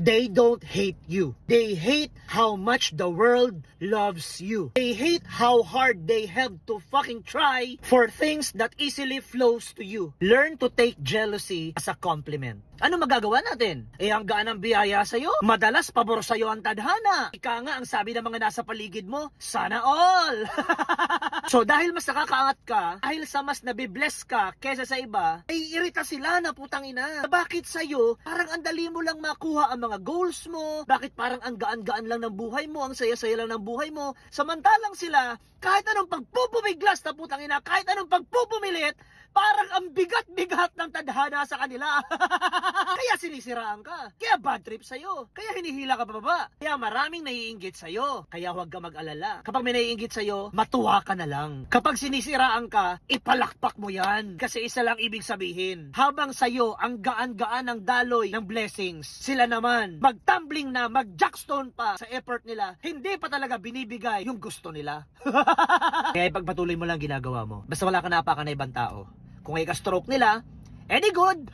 They don't hate you. They hate how much the world loves you. They hate how hard they have to fucking try for things that easily flows to you. Learn to take jealousy as a compliment. Ano magagawa natin? Ang gaan ng biyaya sa'yo. Madalas pabor sa'yo ang tadhana. Ika nga ang sabi ng mga nasa paligid mo, sana all! So dahil mas nakakaangat ka, dahil sa mas nabibless ka kesa sa iba, ay irita sila na putang ina. Bakit sa'yo, parang ang dali mo lang makuha ang mga goals mo? Bakit parang ang gaan-gaan lang ng buhay mo, ang saya-saya lang ng buhay mo? Samantalang sila, kahit anong pagpupumiglas na putang ina, kahit anong pagpupumilit, parang ang bigat-bigat ng tadhana sa kanila. Kaya sinisiraan ka. Kaya bad trip sa'yo. Kaya hinihila ka pababa. Kaya maraming naiinggit sa'yo. Kaya huwag ka mag-alala. Kapag may naiinggit sa'yo, matuwa ka na lang. Kapag sinisiraan ka, ipalakpak mo yan. Kasi isa lang ibig sabihin. Habang sa'yo ang gaan-gaan ng daloy ng blessings, sila naman magtumbling na, mag-jackstone pa sa effort nila. Hindi pa talaga binibigay yung gusto nila. Kaya ipagpatuloy mo lang ginagawa mo. Basta wala ka napakan na ibang tao. Kung ay ka-stroke nila, any good!